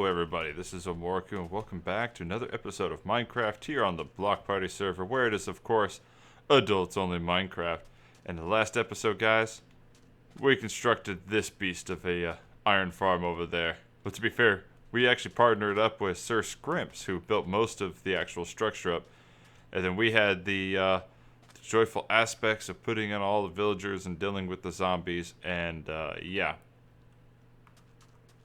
everybody, this is Omoriku, and welcome back to another episode of Minecraft here on the Block Party server, where it is, of course, adults only Minecraft. And in the last episode, guys, we constructed this beast of a iron farm over there. But to be fair, we actually partnered up with Sir Scrimps, who built most of the actual structure up. And then we had the joyful aspects of putting in all the villagers and dealing with the zombies, and yeah.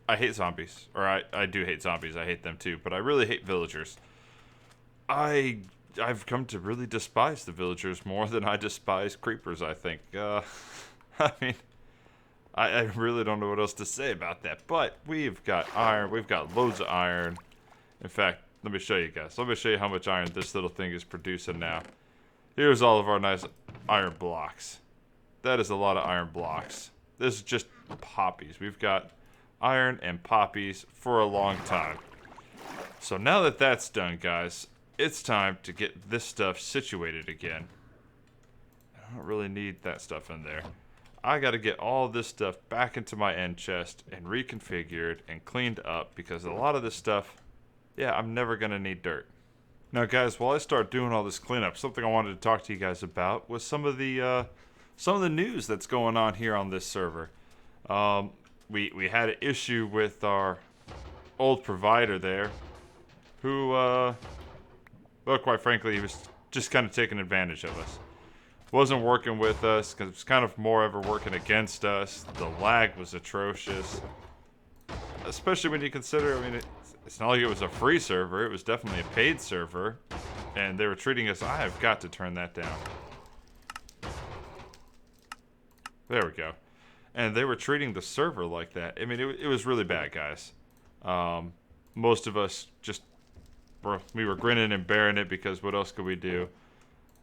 I hate zombies, or I do hate zombies. I hate them too, but I really hate villagers. I've come to really despise the villagers more than I despise creepers. I think. I mean, I really don't know what else to say about that. But we've got iron. We've got loads of iron. In fact, let me show you guys. Let me show you how much iron this little thing is producing now. Here's all of our nice iron blocks. That is a lot of iron blocks. This is just poppies. We've got iron and poppies for a long time. So now that that's done, guys, it's time to get this stuff situated again. I don't really need that stuff in there. I got to get all this stuff back into my end chest and reconfigured and cleaned up, because a lot of this stuff, yeah, I'm never going to need dirt. Now, guys, while I start doing all this cleanup, something I wanted to talk to you guys about was some of the news that's going on here on this server. We had an issue with our old provider there, who, well, quite frankly, he was just kind of taking advantage of us. Wasn't working with us, because it was kind of more ever working against us. The lag was atrocious, especially when you consider, I mean, it's not like it was a free server. It was definitely a paid server, and they were treating us, I have got to turn that down. There we go. And they were treating the server like that. I mean, it was really bad, guys. Most of us just, we were grinning and bearing it, because what else could we do?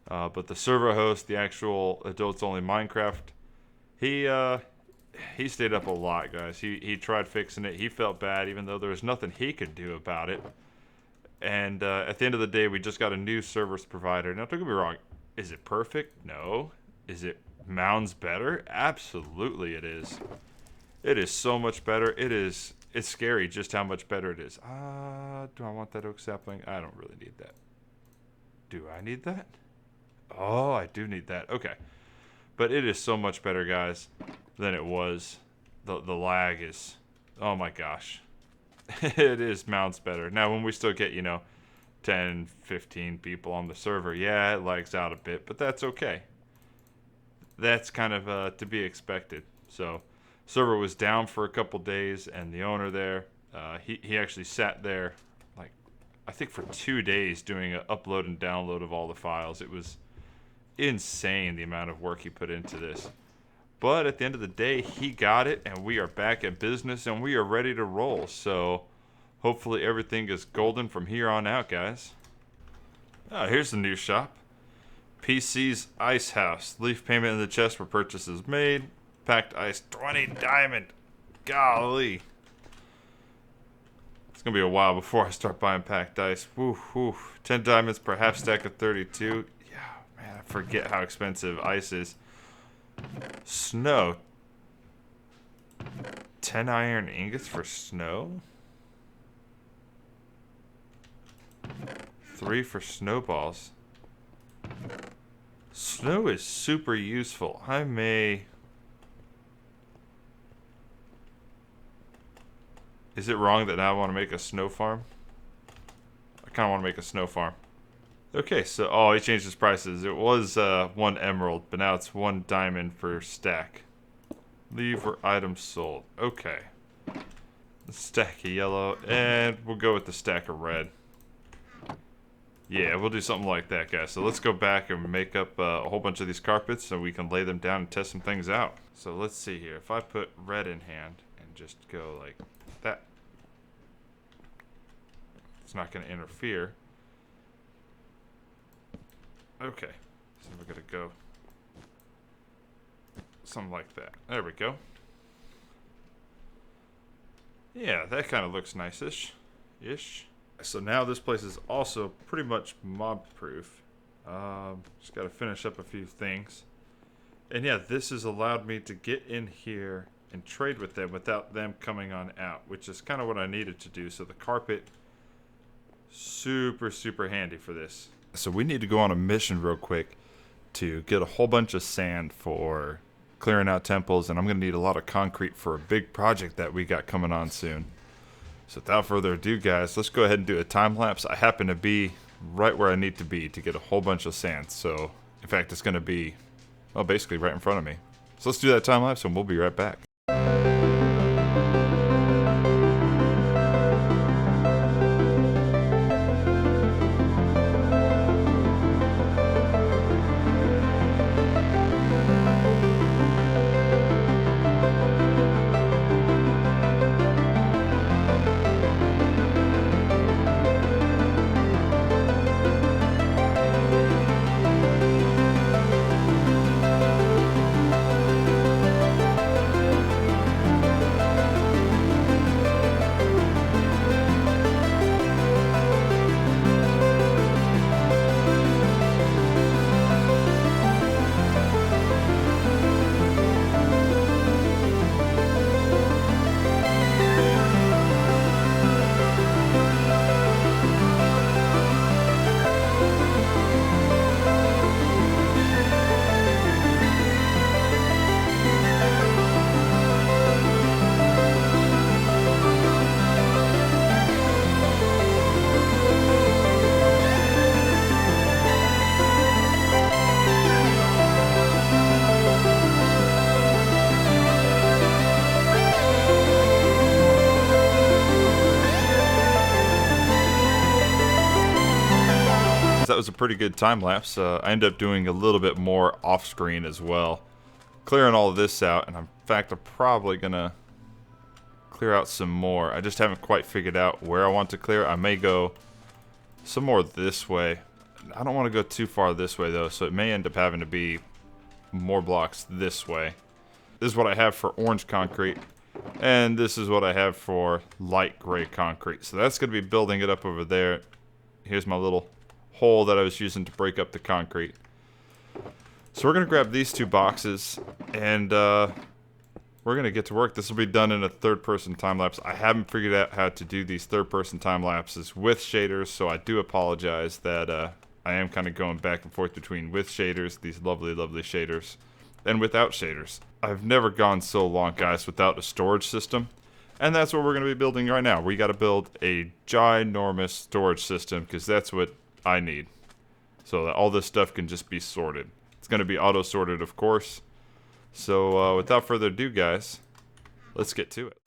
But the server host, the actual adults only Minecraft, he stayed up a lot, guys. He tried fixing it. He felt bad, even though there was nothing he could do about it. And at the end of the day, we just got a new service provider. Now, don't get me wrong. Is it perfect? No. Is it mounds better? Absolutely it is. It is so much better. It's scary just how much better it is. Do I want that oak sapling? I don't really need that. Do I need that? Oh, I do need that. Okay. But it is so much better, guys, than it was. The lag is, oh my gosh. It is mounts better. Now, when we still get, 10, 15 people on the server, yeah, it lags out a bit, but that's okay. That's kind of to be expected. So, server was down for a couple days, and the owner there, he actually sat there, like, I think for 2 days doing an upload and download of all the files. It was insane the amount of work he put into this. But at the end of the day, he got it, and we are back at business, and we are ready to roll. So, hopefully everything is golden from here on out, guys. Oh, here's the new shop. PC's Ice House. Leaf payment in the chest for purchases made. Packed ice, 20 diamond. Golly. It's going to be a while before I start buying packed ice. Woo, woo. 10 diamonds per half stack of 32. Yeah, man, I forget how expensive ice is. Snow. 10 iron ingots for snow? 3 for snowballs. Snow is super useful. I may... Is it wrong that now I want to make a snow farm? I kind of want to make a snow farm. Okay, so... Oh, he changed his prices. It was 1 emerald, but now it's 1 diamond per stack. Leave where items sold. Okay. A stack of yellow, and we'll go with the stack of red. Yeah, we'll do something like that, guys. So let's go back and make up a whole bunch of these carpets so we can lay them down and test some things out. So let's see here. If I put red in hand and just go like that, it's not going to interfere. Okay, so we're going to go something like that. There we go. Yeah, that kind of looks nice-ish. So now this place is also pretty much mob-proof. Just got to finish up a few things. And yeah, this has allowed me to get in here and trade with them without them coming on out, which is kind of what I needed to do. So the carpet, super handy for this. So we need to go on a mission real quick to get a whole bunch of sand for clearing out temples, and I'm going to need a lot of concrete for a big project that we got coming on soon. So without further ado, guys, let's go ahead and do a time lapse. I happen to be right where I need to be to get a whole bunch of sand. So in fact, it's going to be, well, basically right in front of me. So let's do that time lapse and we'll be right back. That was a pretty good time lapse. I ended up doing a little bit more off screen as well, clearing all of this out, and in fact I'm probably gonna clear out some more. I just haven't quite figured out where I want to clear. I may go some more this way. I don't want to go too far this way though, so it may end up having to be more blocks this way. This is what I have for orange concrete, and this is what I have for light gray concrete. So that's gonna be building it up over there. Here's my little hole that I was using to break up the concrete. So we're gonna grab these two boxes and we're gonna get to work. This will be done in a third-person time lapse. I haven't figured out how to do these third-person time lapses with shaders, so I do apologize that I am kind of going back and forth between with shaders, these lovely shaders, and without shaders. I've never gone so long, guys, without a storage system. And that's what we're going to be building right now. We got to build a ginormous storage system because that's what I need, so that all this stuff can just be sorted. It's going to be auto sorted, of course. So without further ado, guys, let's get to it.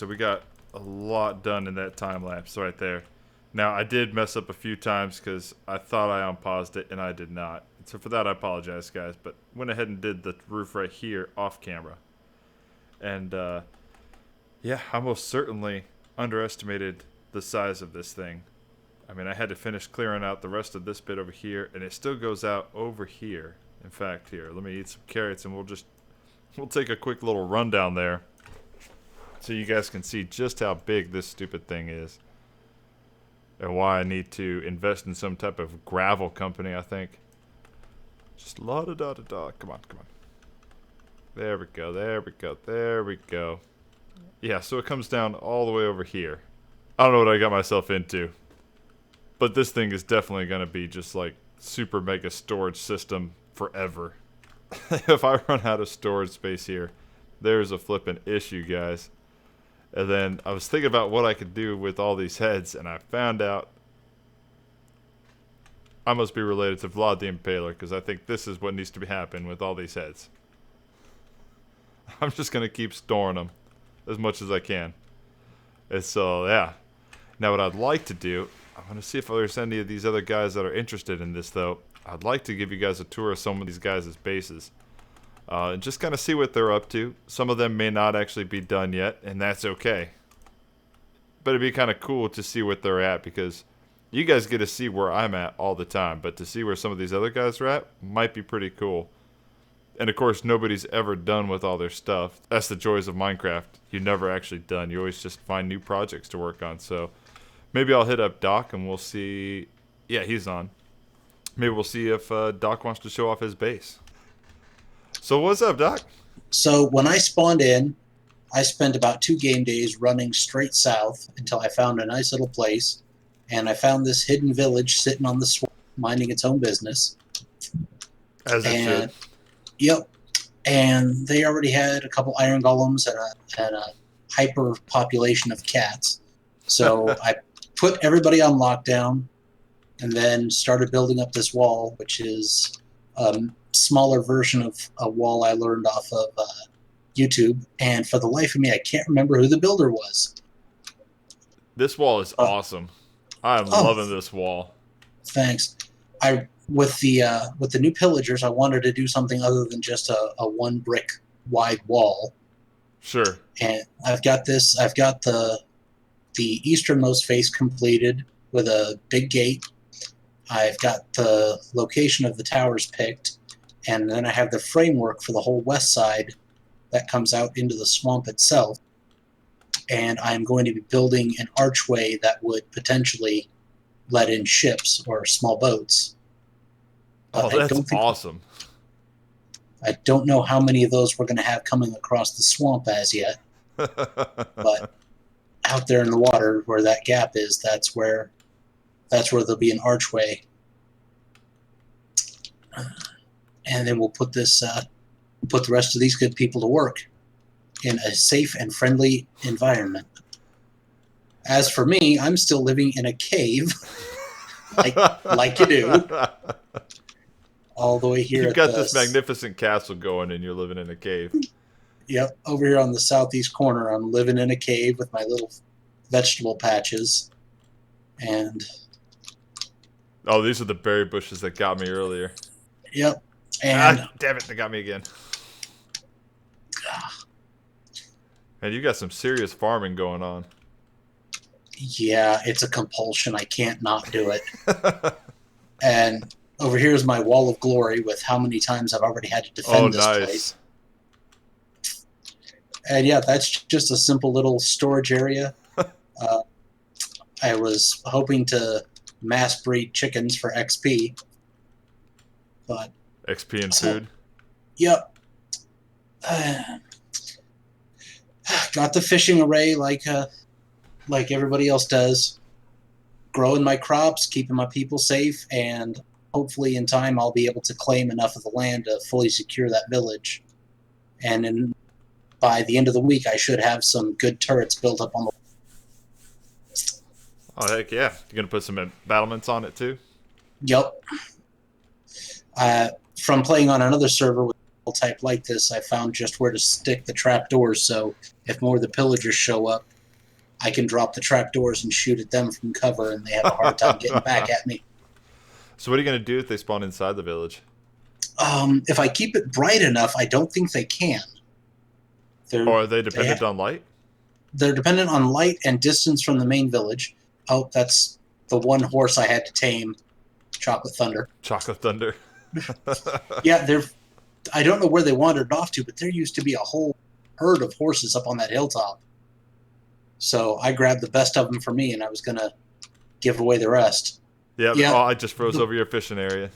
so we got a lot done in that time lapse right there. Now, I did mess up a few times because I thought I unpaused it and I did not. So for that, I apologize, guys. But went ahead and did the roof right here off camera. And yeah, I most certainly underestimated the size of this thing. I mean, I had to finish clearing out the rest of this bit over here, and it still goes out over here. In fact, here, let me eat some carrots, and we'll take a quick little rundown there, so you guys can see just how big this stupid thing is, and why I need to invest in some type of gravel company. I think. Just la da da da da. Come on, come on. There we go. There we go. There we go. Yeah, so it comes down all the way over here. I don't know what I got myself into. But this thing is definitely going to be just like super mega storage system forever. If I run out of storage space here, there's a flippin' issue, guys. And then I was thinking about what I could do with all these heads, and I found out I must be related to Vlad the Impaler, because I think this is what needs to be happening with all these heads. I'm just going to keep storing them as much as I can. And so, yeah. Now, what I'd like to do, I'm going to see if there's any of these other guys that are interested in this, though. I'd like to give you guys a tour of some of these guys' bases. And just kind of see what they're up to. Some of them may not actually be done yet, and that's okay. But it'd be kind of cool to see what they're at, because you guys get to see where I'm at all the time. But to see where some of these other guys are at might be pretty cool. And of course, nobody's ever done with all their stuff. That's the joys of Minecraft. You're never actually done. You always just find new projects to work on. So maybe I'll hit up Doc and we'll see. Yeah, he's on. Maybe we'll see if Doc wants to show off his base. So what's up, Doc? So when I spawned in, I spent about 2 game days running straight south until I found a nice little place. And I found this hidden village sitting on the swamp, minding its own business. As it should. Yep. And they already had a couple iron golems and a hyper population of cats. So I put everybody on lockdown and then started building up this wall, which is a smaller version of a wall I learned off of YouTube. And for the life of me, I can't remember who the builder was. This wall is awesome. I'm loving this wall. Thanks. With the new pillagers, I wanted to do something other than just a 1 brick wide wall. Sure. And I've got this. I've got the easternmost face completed with a big gate. I've got the location of the towers picked, and then I have the framework for the whole west side that comes out into the swamp itself. And I'm going to be building an archway that would potentially let in ships or small boats. But that's awesome. I don't know how many of those we're going to have coming across the swamp as yet. But out there in the water where that gap is, that's where there'll be an archway. And then we'll put the rest of these good people to work in a safe and friendly environment. As for me, I'm still living in a cave, like you do. All the way here. You've got this magnificent castle going and you're living in a cave. Yep, over here on the southeast corner, I'm living in a cave with my little vegetable patches. And oh, these are the berry bushes that got me earlier. Yep. And damn it, they got me again. And you got some serious farming going on. Yeah, it's a compulsion. I can't not do it. And over here is my wall of glory with how many times I've already had to defend this place. And yeah, that's just a simple little storage area. I was hoping to mass breed chickens for XP. But XP and food? Yep. Got the fishing array like everybody else does. Growing my crops, keeping my people safe, and hopefully in time I'll be able to claim enough of the land to fully secure that village. And by the end of the week, I should have some good turrets built up on the... Oh, heck yeah. You're going to put some battlements on it too? Yep. From playing on another server with vertical type like this, I found just where to stick the trapdoors. So if more of the pillagers show up, I can drop the trapdoors and shoot at them from cover, and they have a hard time getting back at me. So what are you going to do if they spawn inside the village? If I keep it bright enough, I don't think they can. Or are they dependent on light? They're dependent on light and distance from the main village. Oh, that's the one horse I had to tame, Chocolate Thunder. Chocolate Thunder. Yeah, I don't know where they wandered off to, but there used to be a whole herd of horses up on that hilltop. So I grabbed the best of them for me, and I was going to give away the rest. Yeah. Oh, I just froze over your fishing area.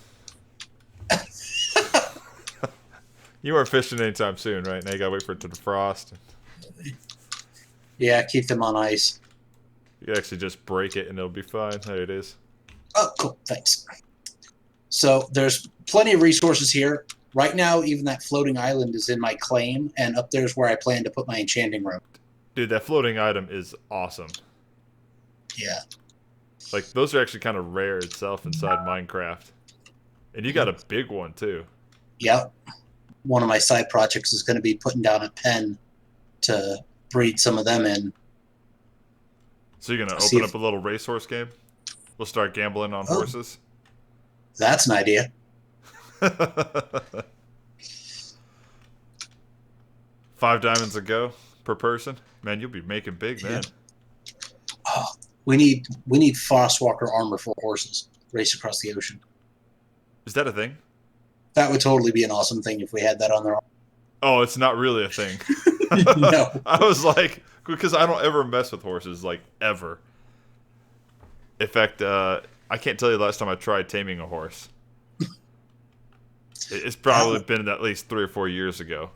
You weren't fishing anytime soon, right? Now you got to wait for it to defrost. Yeah, keep them on ice. You can actually just break it, and it'll be fine. There it is. Oh, cool. Thanks. So there's plenty of resources here. Right now, even that floating island is in my claim, and up there's where I plan to put my enchanting room. Dude, that floating item is awesome. Yeah. Like, those are actually kind of rare itself inside Minecraft. And you got a big one, too. Yep. One of my side projects is going to be putting down a pen to breed some of them in. So you're going to open up a little racehorse game? We'll start gambling on horses? That's an idea. 5 diamonds a go per person? Man, you'll be making big then. Oh, we need Frostwalker armor for horses. Race across the ocean. Is that a thing? That would totally be an awesome thing if we had that on their arm. Oh, it's not really a thing. No. I was like, because I don't ever mess with horses, like, ever. In fact, I can't tell you the last time I tried taming a horse. It's probably been at least 3 or 4 years ago.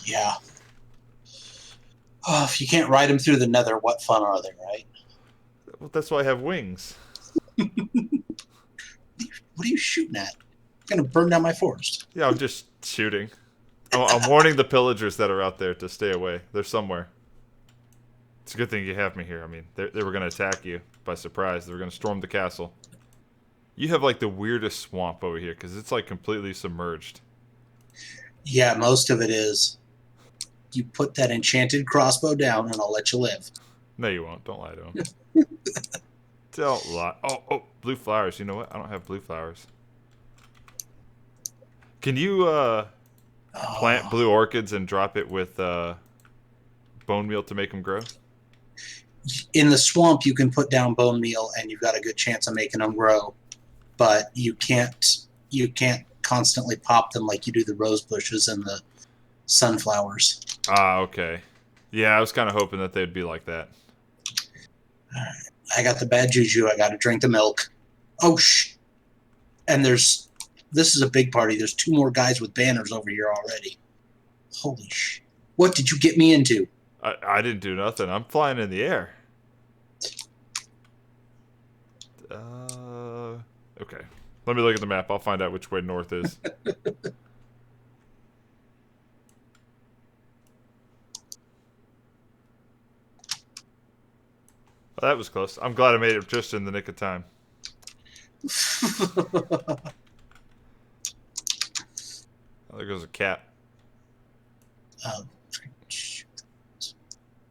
Yeah. Oh, if you can't ride them through the nether, what fun are they, right? Well, that's why I have wings. What are you shooting at? I'm going to burn down my forest. Yeah, I'm just shooting. I'm warning the pillagers that are out there to stay away. They're somewhere. It's a good thing you have me here. I mean, they were going to attack you by surprise. They were going to storm the castle. You have, like, the weirdest swamp over here, because it's, like, completely submerged. Yeah, most of it is. You put that enchanted crossbow down, and I'll let you live. No, you won't. Don't lie to him. Don't lie. Oh, blue flowers. You know what? I don't have blue flowers. Can you plant blue orchids and drop it with bone meal to make them grow? In the swamp, you can put down bone meal, and you've got a good chance of making them grow. But you can't constantly pop them like you do the rose bushes and the sunflowers. Ah, okay. Yeah, I was kind of hoping that they'd be like that. All right. I got the bad juju. I got to drink the milk. Oh, shh. And this is a big party. There's 2 more guys with banners over here already. Holy sh! What did you get me into? I didn't do nothing. I'm flying in the air. Okay. Let me look at the map. I'll find out which way north is. Well, that was close. I'm glad I made it just in the nick of time. Oh, there goes a cat.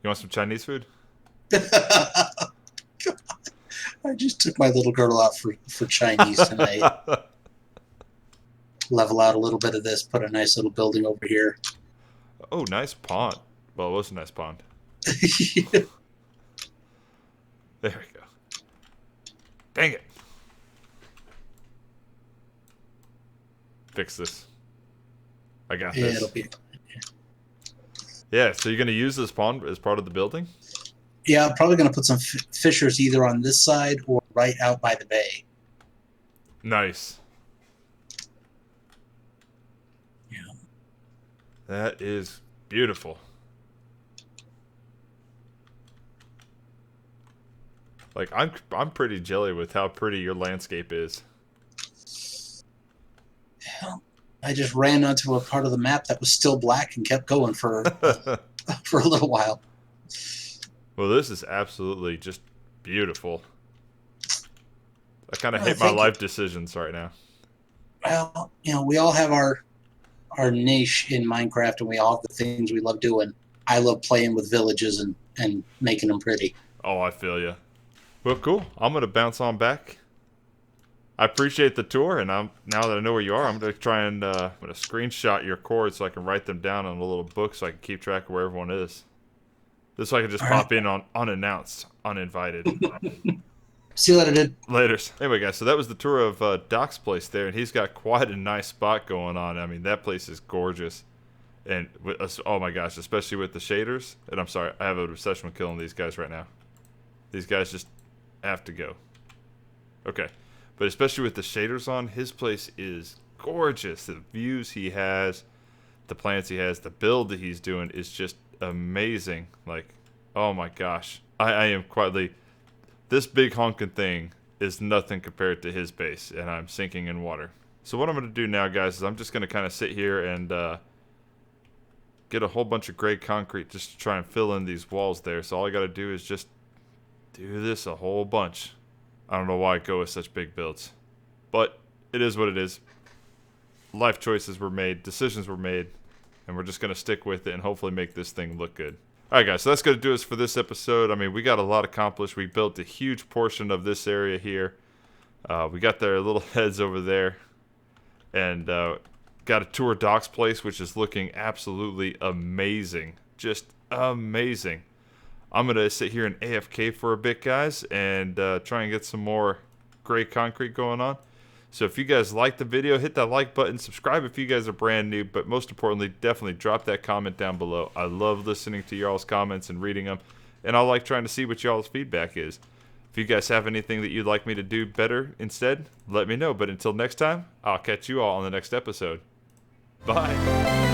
You want some Chinese food? I just took my little girl out for Chinese tonight. Level out a little bit of this, put a nice little building over here. Oh, nice pond. Well, it was a nice pond. There we go. Dang it. Fix this. I got this. It'll be. Yeah, so you're going to use this pond as part of the building? Yeah, I'm probably going to put some fishers either on this side or right out by the bay. Nice. Yeah. That is beautiful. Like, I'm pretty jelly with how pretty your landscape is. Well, I just ran onto a part of the map that was still black and kept going for for a little while. Well, this is absolutely just beautiful. I kind of Well, hate my life decisions right now. Well, we all have our our niche in Minecraft, and we all have the things we love doing. I love playing with villages and making them pretty. Oh, I feel you. Well, cool. I'm gonna bounce on back. I appreciate the tour, and now that I know where you are, I'm gonna try and I'm gonna screenshot your chords so I can write them down in a little book so I can keep track of where everyone is. This so I can just All pop in on unannounced, uninvited. See you later, dude. Laters. Anyway, guys, so that was the tour of Doc's place there, and he's got quite a nice spot going on. I mean, that place is gorgeous. And, oh my gosh, especially with the shaders. And I'm sorry, I have an obsession with killing these guys right now. These guys just have to go. Okay. But especially with the shaders on, his place is gorgeous. The views he has, the plants he has, the build that he's doing is just amazing. Like, oh my gosh. I am quietly... This big honking thing is nothing compared to his base, and I'm sinking in water. So what I'm going to do now, guys, is I'm just going to kind of sit here and get a whole bunch of gray concrete just to try and fill in these walls there. So all I got to do is just do this a whole bunch. I don't know why I go with such big builds, but it is what it is. Life choices were made, decisions were made, and we're just going to stick with it and hopefully make this thing look good. Alright guys, so that's going to do us for this episode. I mean, we got a lot accomplished. We built a huge portion of this area here. We got their little heads over there. And got a tour Doc's place, which is looking absolutely amazing. Just amazing. I'm going to sit here and AFK for a bit, guys, and try and get some more gray concrete going on. So if you guys like the video, hit that like button, subscribe if you guys are brand new, but most importantly, definitely drop that comment down below. I love listening to y'all's comments and reading them, and I like trying to see what y'all's feedback is. If you guys have anything that you'd like me to do better instead, let me know. But until next time, I'll catch you all on the next episode. Bye.